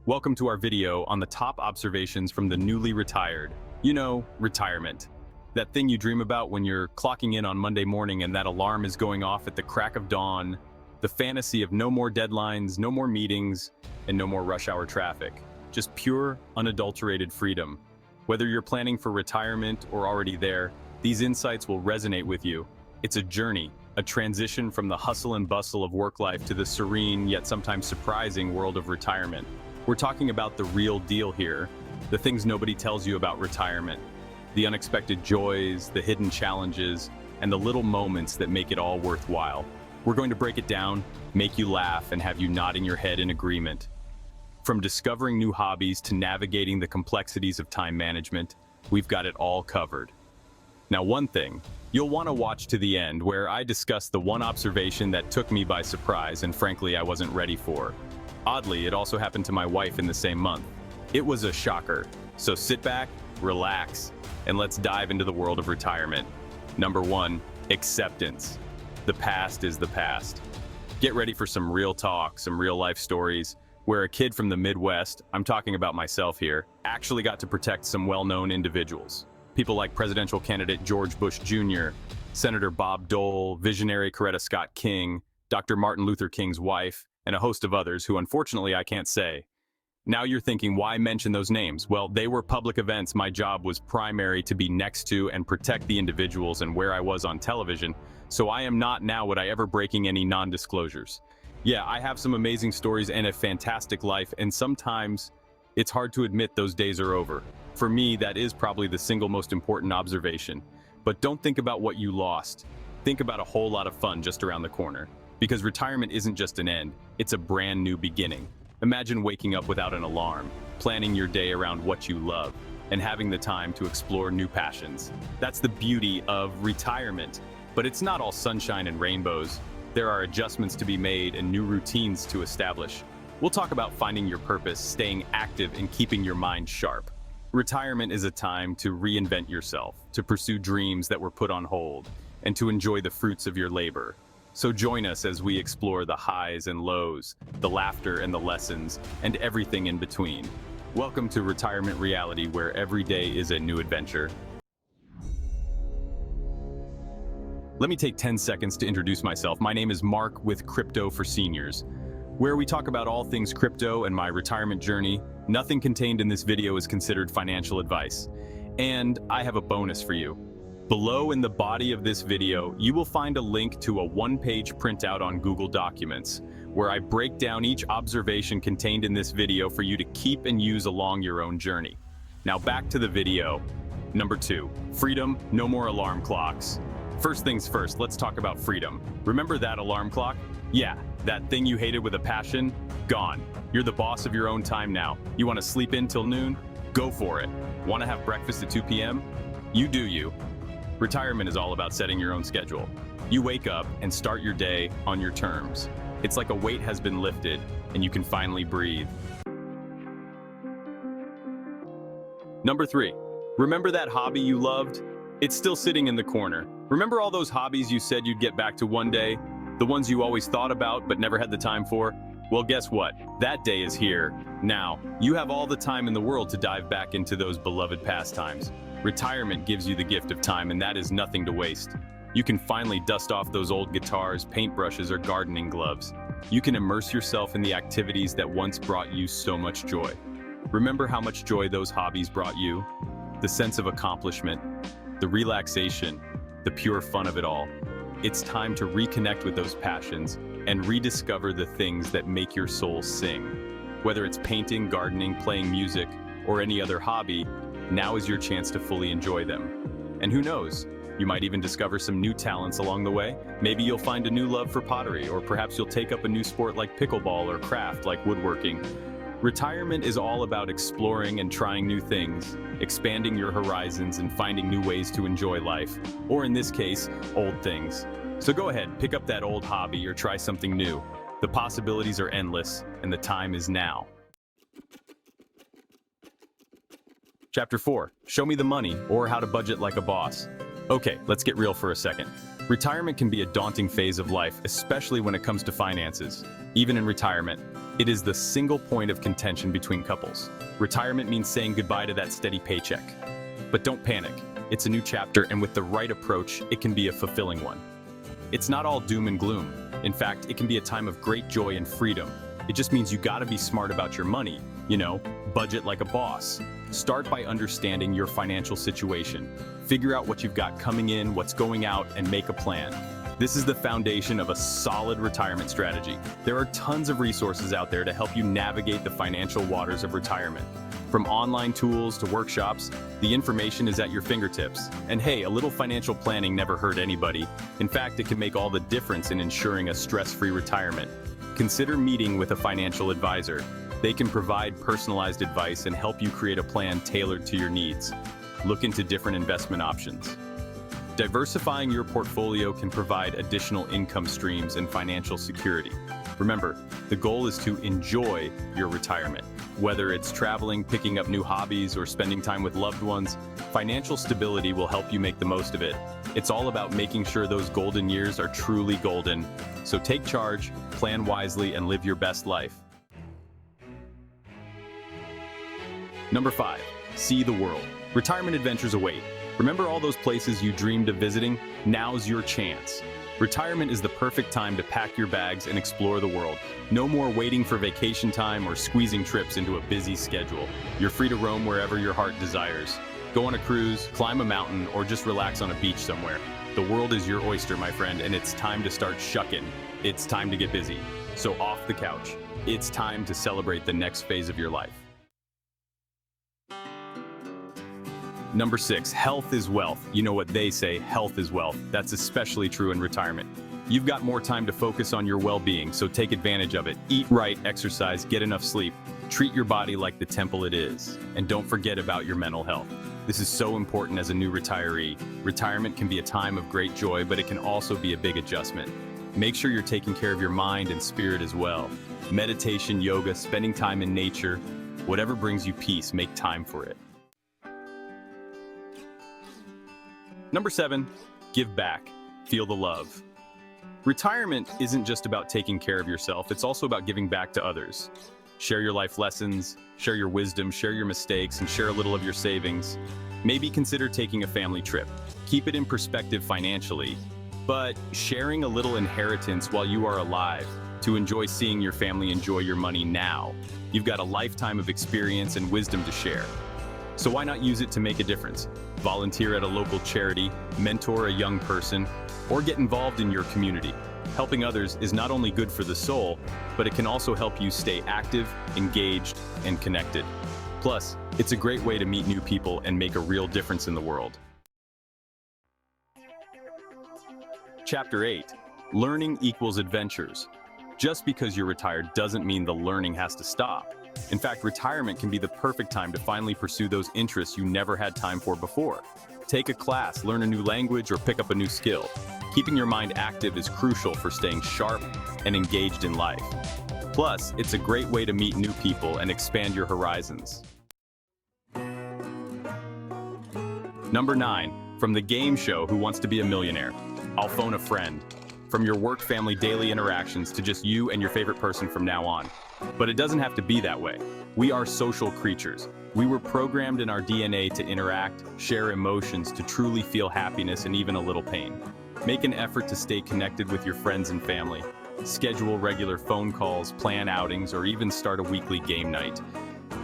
Welcome to our video on the top observations from the newly retired. Retirement. That thing you dream about when you're clocking in on Monday morning and that alarm is going off at the crack of dawn. The fantasy of no more deadlines, no more meetings, and no more rush hour traffic. Just pure, unadulterated freedom. Whether you're planning for retirement or already there, these insights will resonate with you. It's a journey, a transition from the hustle and bustle of work life to the serene yet sometimes surprising world of retirement. We're talking about the real deal here, the things nobody tells you about retirement, the unexpected joys, the hidden challenges, and the little moments that make it all worthwhile. We're going to break it down, make you laugh, and have you nodding your head in agreement. From discovering new hobbies to navigating the complexities of time management, we've got it all covered. Now, one thing, you'll want to watch to the end where I discuss the one observation that took me by surprise and frankly I wasn't ready for. Oddly, it also happened to my wife in the same month. It was a shocker. So sit back, relax, and let's dive into the world of retirement. Number 1, acceptance. The past is the past. Get ready for some real talk, some real life stories, where a kid from the Midwest, I'm talking about myself here, actually got to protect some well-known individuals. People like presidential candidate George Bush Jr., Senator Bob Dole, visionary Coretta Scott King, Dr. Martin Luther King's wife, and a host of others who unfortunately I can't say. Now you're thinking, why mention those names? Well, they were public events. My job was primary to be next to and protect the individuals and where I was on television, so I am not now would I ever breaking any non-disclosures. Yeah, I have some amazing stories and a fantastic life, and sometimes it's hard to admit those days are over. For me, that is probably the single most important observation. But don't think about what you lost. Think about a whole lot of fun just around the corner. Because retirement isn't just an end, it's a brand new beginning. Imagine waking up without an alarm, planning your day around what you love, and having the time to explore new passions. That's the beauty of retirement. But it's not all sunshine and rainbows. There are adjustments to be made and new routines to establish. We'll talk about finding your purpose, staying active, and keeping your mind sharp. Retirement is a time to reinvent yourself, to pursue dreams that were put on hold, and to enjoy the fruits of your labor. So join us as we explore the highs and lows, the laughter and the lessons, and everything in between. Welcome to Retirement Reality, where every day is a new adventure. Let me take 10 seconds to introduce myself. My name is Mark with Crypto for Seniors, where we talk about all things crypto and my retirement journey. Nothing contained in this video is considered financial advice. And I have a bonus for you. Below in the body of this video, you will find a link to a one-page printout on Google Documents, where I break down each observation contained in this video for you to keep and use along your own journey. Now back to the video. Number 2, freedom, no more alarm clocks. First things first, let's talk about freedom. Remember that alarm clock? Yeah, that thing you hated with a passion? Gone. You're the boss of your own time now. You want to sleep in till noon? Go for it. Want to have breakfast at 2 p.m.? You do you. Retirement is all about setting your own schedule. You wake up and start your day on your terms. It's like a weight has been lifted and you can finally breathe. Number 3, remember that hobby you loved? It's still sitting in the corner. Remember all those hobbies you said you'd get back to one day? The ones you always thought about but never had the time for? Well, guess what? That day is here. Now, you have all the time in the world to dive back into those beloved pastimes. Retirement gives you the gift of time, and that is nothing to waste. You can finally dust off those old guitars, paintbrushes, or gardening gloves. You can immerse yourself in the activities that once brought you so much joy. Remember how much joy those hobbies brought you? The sense of accomplishment, the relaxation, the pure fun of it all. It's time to reconnect with those passions and rediscover the things that make your soul sing. Whether it's painting, gardening, playing music, or any other hobby, now is your chance to fully enjoy them. And who knows, you might even discover some new talents along the way. Maybe you'll find a new love for pottery, or perhaps you'll take up a new sport like pickleball or craft like woodworking. Retirement is all about exploring and trying new things, expanding your horizons and finding new ways to enjoy life, or in this case, old things. So go ahead, pick up that old hobby or try something new. The possibilities are endless, and the time is now. Chapter 4, Show Me the Money, or How to Budget Like a Boss. Okay, let's get real for a second. Retirement can be a daunting phase of life, especially when it comes to finances. Even in retirement, it is the single point of contention between couples. Retirement means saying goodbye to that steady paycheck. But don't panic. It's a new chapter, and with the right approach, it can be a fulfilling one. It's not all doom and gloom. In fact, it can be a time of great joy and freedom. It just means you gotta be smart about your money. Budget like a boss. Start by understanding your financial situation. Figure out what you've got coming in, what's going out, and make a plan. This is the foundation of a solid retirement strategy. There are tons of resources out there to help you navigate the financial waters of retirement. From online tools to workshops, the information is at your fingertips. And hey, a little financial planning never hurt anybody. In fact, it can make all the difference in ensuring a stress-free retirement. Consider meeting with a financial advisor. They can provide personalized advice and help you create a plan tailored to your needs. Look into different investment options. Diversifying your portfolio can provide additional income streams and financial security. Remember, the goal is to enjoy your retirement. Whether it's traveling, picking up new hobbies, or spending time with loved ones, financial stability will help you make the most of it. It's all about making sure those golden years are truly golden. So take charge, plan wisely, and live your best life. Number 5, see the world. Retirement adventures await. Remember all those places you dreamed of visiting? Now's your chance. Retirement is the perfect time to pack your bags and explore the world. No more waiting for vacation time or squeezing trips into a busy schedule. You're free to roam wherever your heart desires. Go on a cruise, climb a mountain, or just relax on a beach somewhere. The world is your oyster, my friend, and it's time to start shucking. It's time to get busy. So off the couch. It's time to celebrate the next phase of your life. Number 6, health is wealth. You know what they say, health is wealth. That's especially true in retirement. You've got more time to focus on your well-being, so take advantage of it. Eat right, exercise, get enough sleep. Treat your body like the temple it is. And don't forget about your mental health. This is so important as a new retiree. Retirement can be a time of great joy, but it can also be a big adjustment. Make sure you're taking care of your mind and spirit as well. Meditation, yoga, spending time in nature, whatever brings you peace, make time for it. Number 7, give back. Feel the love. Retirement isn't just about taking care of yourself, it's also about giving back to others. Share your life lessons, share your wisdom, share your mistakes, and share a little of your savings. Maybe consider taking a family trip. Keep it in perspective financially, but sharing a little inheritance while you are alive to enjoy seeing your family enjoy your money now. You've got a lifetime of experience and wisdom to share. So why not use it to make a difference? Volunteer at a local charity, mentor a young person, or get involved in your community. Helping others is not only good for the soul, but it can also help you stay active, engaged, and connected. Plus, it's a great way to meet new people and make a real difference in the world. Chapter 8, Learning equals adventures. Just because you're retired doesn't mean the learning has to stop. In fact, retirement can be the perfect time to finally pursue those interests you never had time for before. Take a class, learn a new language, or pick up a new skill. Keeping your mind active is crucial for staying sharp and engaged in life. Plus, it's a great way to meet new people and expand your horizons. Number 9, from the game show Who Wants to Be a Millionaire? I'll phone a friend. From your work-family daily interactions to just you and your favorite person from now on. But it doesn't have to be that way. We are social creatures. We were programmed in our DNA to interact, share emotions, to truly feel happiness and even a little pain. Make an effort to stay connected with your friends and family. Schedule regular phone calls, plan outings, or even start a weekly game night.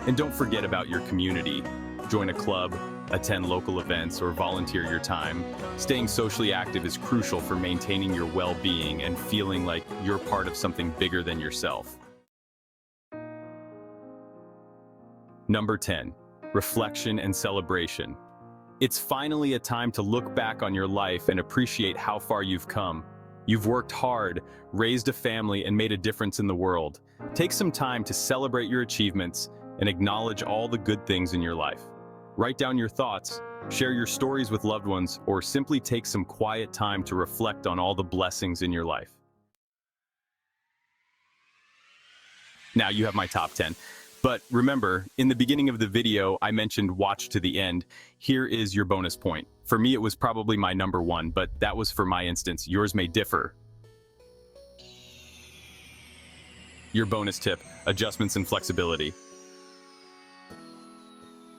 And don't forget about your community. Join a club, attend local events, or volunteer your time. Staying socially active is crucial for maintaining your well-being and feeling like you're part of something bigger than yourself. Number 10, reflection and celebration. It's finally a time to look back on your life and appreciate how far you've come. You've worked hard, raised a family, and made a difference in the world. Take some time to celebrate your achievements and acknowledge all the good things in your life. Write down your thoughts, share your stories with loved ones, or simply take some quiet time to reflect on all the blessings in your life. Now you have my top 10. But remember, in the beginning of the video, I mentioned watch to the end. Here is your bonus point. For me, it was probably my number one, but that was for my instance. Yours may differ. Your bonus tip, adjustments and flexibility.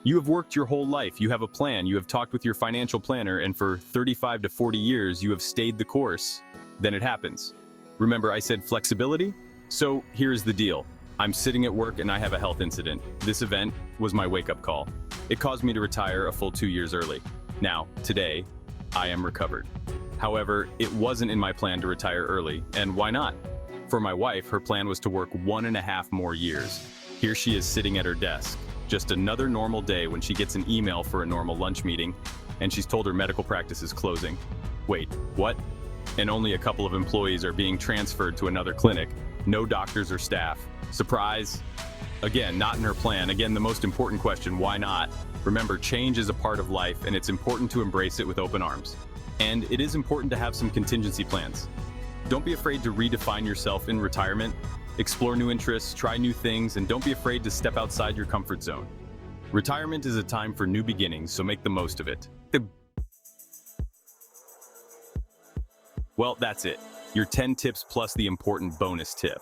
You have worked your whole life, you have a plan, you have talked with your financial planner, and for 35 to 40 years, you have stayed the course. Then it happens. Remember, I said flexibility? So here's the deal. I'm sitting at work and I have a health incident. This event was my wake-up call. It caused me to retire a full 2 years early. Now, today, I am recovered. However, it wasn't in my plan to retire early, and why not? For my wife, her plan was to work 1.5 more years. Here she is sitting at her desk. Just another normal day when she gets an email for a normal lunch meeting, and she's told her medical practice is closing. Wait, what? And only a couple of employees are being transferred to another clinic. No doctors or staff. Surprise? Again, not in her plan. Again, the most important question, why not? Remember, change is a part of life, and it's important to embrace it with open arms. And it is important to have some contingency plans. Don't be afraid to redefine yourself in retirement. Explore new interests, try new things, and don't be afraid to step outside your comfort zone. Retirement is a time for new beginnings, so make the most of it. Well, that's it. Your 10 tips plus the important bonus tip.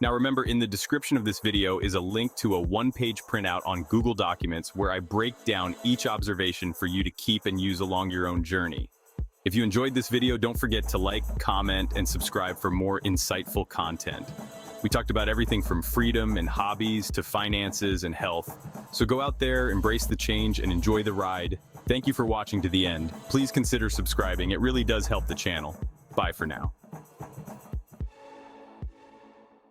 Now remember, in the description of this video is a link to a one-page printout on Google Documents where I break down each observation for you to keep and use along your own journey. If you enjoyed this video, don't forget to like, comment, and subscribe for more insightful content. We talked about everything from freedom and hobbies to finances and health. So go out there, embrace the change, and enjoy the ride. Thank you for watching to the end. Please consider subscribing. It really does help the channel. Bye for now.